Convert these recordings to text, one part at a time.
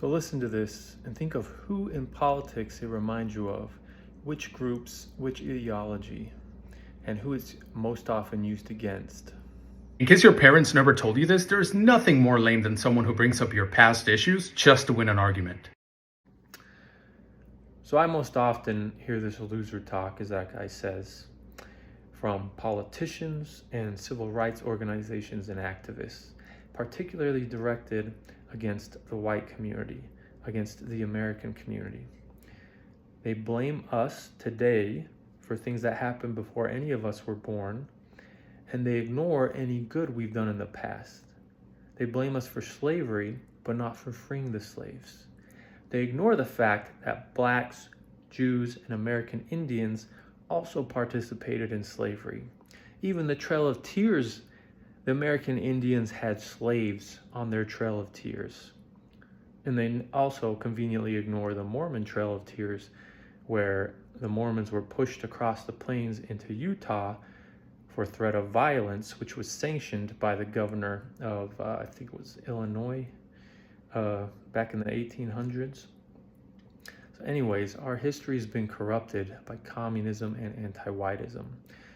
So listen to this and think of who in politics it reminds you of, which groups, which ideology, and who it's most often used against. In case your parents never told you this, there's nothing more lame than someone who brings up your past issues just to win an argument. So I most often hear this loser talk, as that guy says, from politicians and civil rights organizations and activists, particularly directed against the white community, against the American community. They blame us today for things that happened before any of us were born, and they ignore any good we've done in the past. They blame us for slavery, but not for freeing the slaves. They ignore the fact that blacks, Jews, and American Indians also participated in slavery. Even the Trail of Tears, the American Indians had slaves on their Trail of Tears. And they also conveniently ignore the Mormon Trail of Tears, where the Mormons were pushed across the plains into Utah for threat of violence, which was sanctioned by the governor of, I think it was Illinois, back in the 1800s. So anyways, our history has been corrupted by communism and anti-whiteism,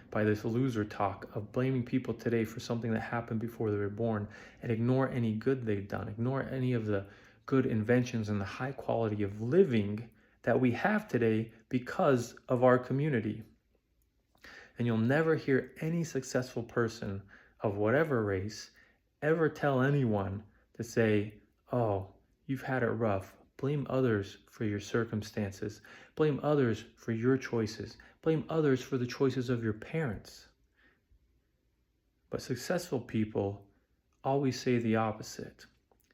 by this loser talk of blaming people today for something that happened before they were born, and ignore any good they've done, ignore any of the good inventions and the high quality of living that we have today because of our community. And you'll never hear any successful person of whatever race ever tell anyone to say, oh, you've had it rough. Blame others for your circumstances. Blame others for your choices. Blame others for the choices of your parents. But successful people always say the opposite.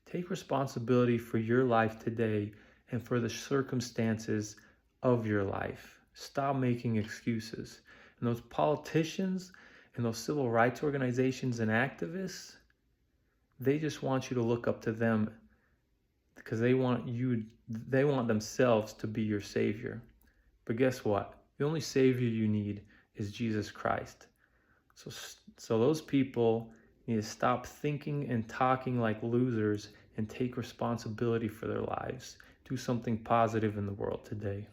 Take responsibility for your life today and for the circumstances of your life. Stop making excuses. And those politicians and those civil rights organizations and activists, they just want you to look up to them because they want themselves to be your savior. But guess what? The only savior you need is Jesus Christ. So those people need to stop thinking and talking like losers and take responsibility for their lives. Do something positive in the world today.